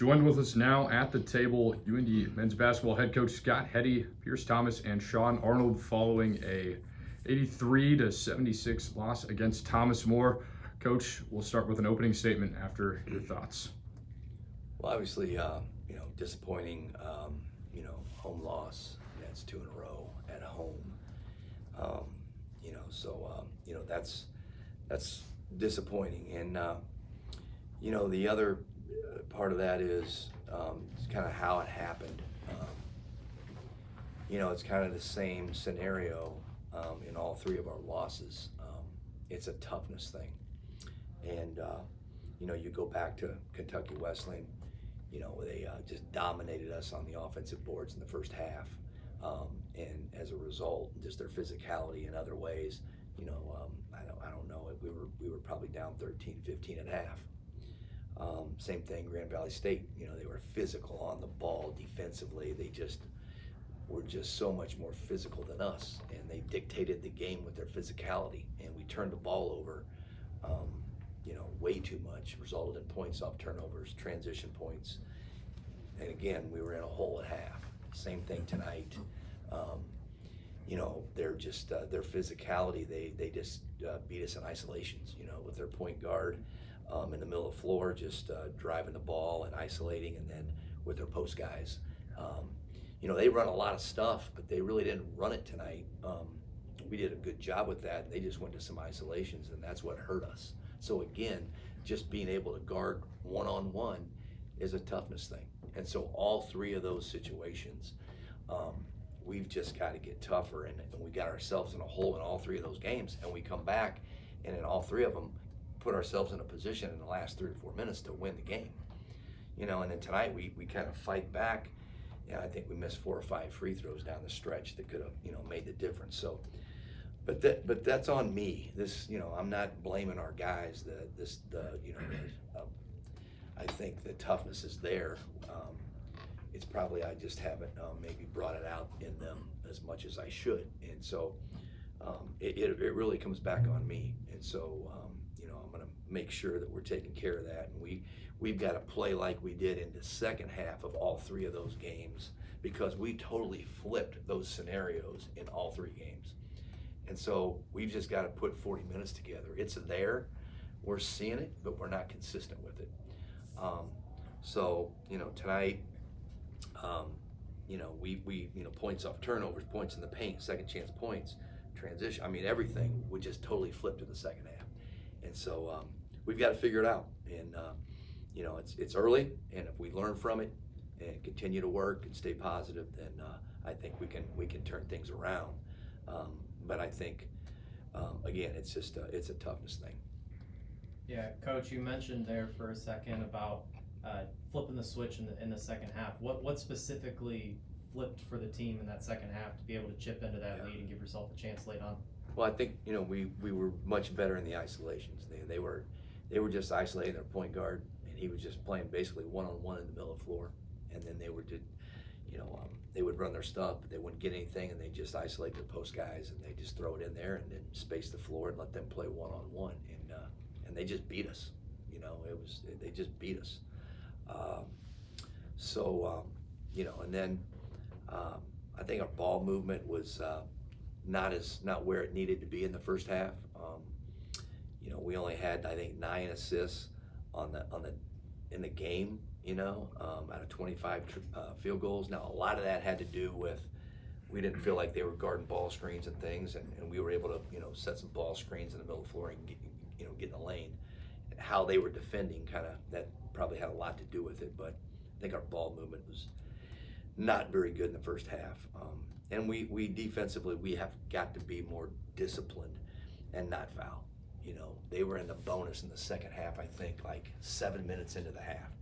Joined with us now at the table, UIndy men's basketball head coach Scott Hetty, Pierce Thomas, and Shaun Arnold following a 83-76 loss against Thomas More. Coach, we'll start with an opening statement after your thoughts. Well, obviously, disappointing, home loss. That's 2 in a row at home. That's disappointing. And, the other part of that is kind of how it happened. It's kind of the same scenario in all 3 of our losses. It's a toughness thing. And, you go back to Kentucky Wesleyan, they just dominated us on the offensive boards in the first half. And as a result, just their physicality in other ways, I don't know, we were probably down 13-15 at half. Same thing, Grand Valley State, they were physical on the ball defensively. They just were so much more physical than us, and they dictated the game with their physicality, and we turned the ball over way too much, resulted in points off turnovers, transition points, and again, we were in a hole at half. Same thing tonight. They're just their physicality. They just beat us in isolations. With their point guard in the middle of the floor, just driving the ball and isolating, and then with their post guys. They run a lot of stuff, but they really didn't run it tonight. We did a good job with that. They just went to some isolations, and that's what hurt us. So again, just being able to guard one-on-one is a toughness thing. And so all 3 of those situations, we've just got to get tougher, and we got ourselves in a hole in all 3 of those games, and we come back, and in all 3 of them, put ourselves in a position in the last 3 or 4 minutes to win the game. And then tonight we kind of fight back. I think we missed 4 or 5 free throws down the stretch that could have, made the difference. So, but that's on me. This, I'm not blaming our guys. I think the toughness is there. It's probably I just haven't maybe brought it out in them as much as I should, and so it really comes back on me. And so I'm going to make sure that we're taking care of that, and we've got to play like we did in the second half of all 3 of those games, because we totally flipped those scenarios in all 3 games. And so we've just got to put 40 minutes together. It's there, we're seeing it, but we're not consistent with it. Tonight, we points off turnovers, points in the paint, second chance points, transition. Everything would just totally flip to the second half. And so we've got to figure it out. And it's early, and if we learn from it and continue to work and stay positive, then I think we can turn things around. But I think again, it's just it's a toughness thing. Yeah, Coach, you mentioned there for a second about flipping the switch in the second half. What specifically flipped for the team in that second half to be able to chip into that lead and give yourself a chance late on? Well, I think we were much better in the isolations. They were just isolating their point guard, and he was just playing basically one-on-one in the middle of the floor. And then they would run their stuff, but they wouldn't get anything, and they just isolate their post guys, and they just throw it in there and then space the floor and let them play one-on-one. And they just beat us. They just beat us. And then I think our ball movement was not where it needed to be in the first half. We only had, I think, 9 assists in the game. Out of 25 field goals. Now, a lot of that had to do with we didn't feel like they were guarding ball screens and things, and we were able to set some ball screens in the middle of the floor and get in the lane. How they were defending, that probably had a lot to do with it. But I think our ball movement was not very good in the first half. And we defensively, we have got to be more disciplined and not foul. They were in the bonus in the second half, I think, like 7 minutes into the half.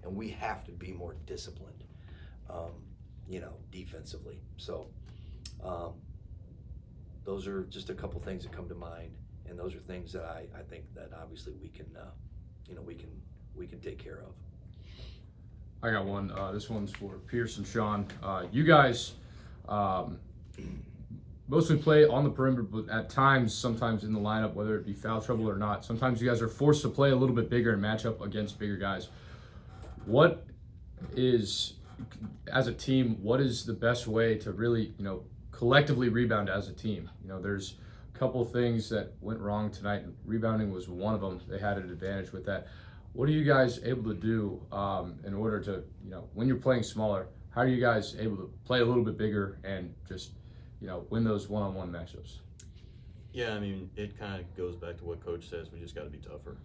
And we have to be more disciplined, defensively. So those are just a couple things that come to mind, and those are things that I think that obviously we can take care of. I got one. This one's for Pierce and Shaun. You guys mostly play on the perimeter, but at times, sometimes in the lineup, whether it be foul trouble or not, sometimes you guys are forced to play a little bit bigger and match up against bigger guys. What is, as a team, what is the best way to really, collectively rebound as a team? There's a couple things that went wrong tonight, and rebounding was one of them. They had an advantage with that. What are you guys able to do in order to, when you're playing smaller, how are you guys able to play a little bit bigger and just, win those one-on-one matchups? Yeah, I mean, it kind of goes back to what Coach says. We just got to be tougher.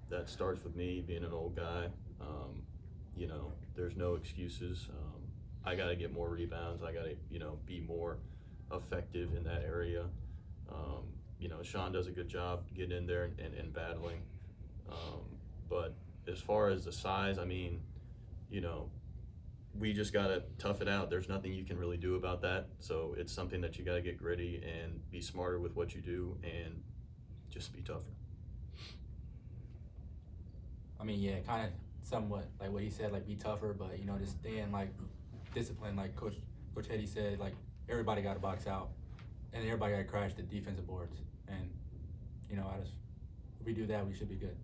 That starts with me being an old guy. There's no excuses. I got to get more rebounds. I got to, be more effective in that area. Shaun does a good job getting in there and battling. But as far as the size, I mean, we just got to tough it out. There's nothing you can really do about that. So it's something that you got to get gritty and be smarter with what you do and just be tougher. I mean, yeah, kind of somewhat like what he said, like be tougher, but just staying like disciplined. Like Coach Hetty said, like everybody got to box out, and everybody got to crash the defensive boards. And if we do that, we should be good.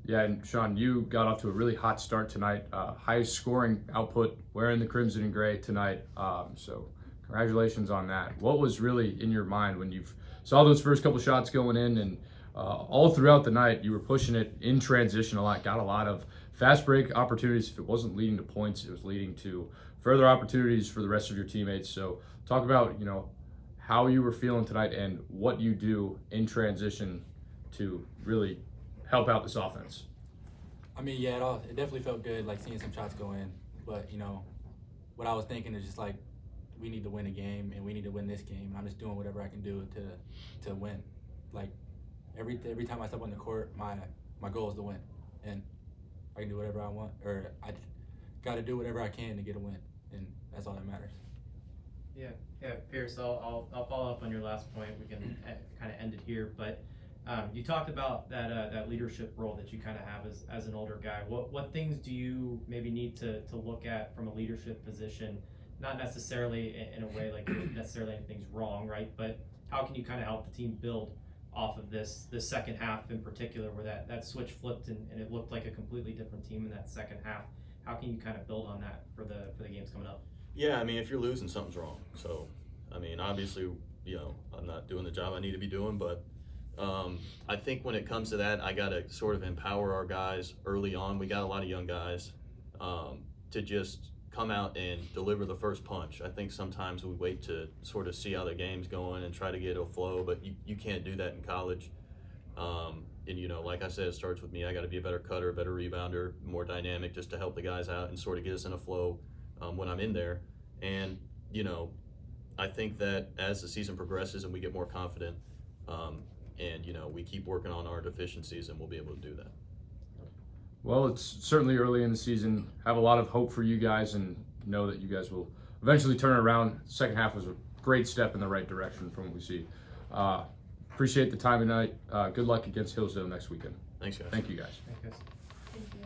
Yeah, and Shaun, you got off to a really hot start tonight. Highest scoring output wearing the crimson and gray tonight. So congratulations on that. What was really in your mind when you saw those first couple shots going in, and all throughout the night you were pushing it in transition a lot, got a lot of fast break opportunities. If it wasn't leading to points, it was leading to further opportunities for the rest of your teammates. So talk about, how you were feeling tonight and what you do in transition to really help out this offense. I mean, yeah, it definitely felt good, like seeing some shots go in. But what I was thinking is just like we need to win a game, and we need to win this game. And I'm just doing whatever I can do to win. Like every time I step on the court, my goal is to win, and I can do whatever I want, or I got to do whatever I can to get a win, and that's all that matters. Yeah, Pierce, I'll follow up on your last point. We can kind of end it here, but you talked about that leadership role that you kind of have as an older guy. What things do you maybe need to look at from a leadership position? Not necessarily in a way like necessarily anything's wrong, right? But how can you kind of help the team build off of this second half in particular, where that switch flipped and it looked like a completely different team in that second half? How can you kind of build on that for the games coming up? Yeah, I mean, if you're losing, something's wrong. So, I mean, obviously, I'm not doing the job I need to be doing, but I think when it comes to that, I got to sort of empower our guys early on. We got a lot of young guys to just come out and deliver the first punch. I think sometimes we wait to sort of see how the game's going and try to get a flow, but you can't do that in college. And, like I said, it starts with me. I got to be a better cutter, a better rebounder, more dynamic, just to help the guys out and sort of get us in a flow when I'm in there. And, I think that as the season progresses and we get more confident, and we keep working on our deficiencies, and we'll be able to do that. Well, it's certainly early in the season. Have a lot of hope for you guys, and know that you guys will eventually turn it around. The second half was a great step in the right direction from what we see. Appreciate the time tonight. Good luck against Hillsdale next weekend. Thanks, guys. Thank you guys. Thank you guys.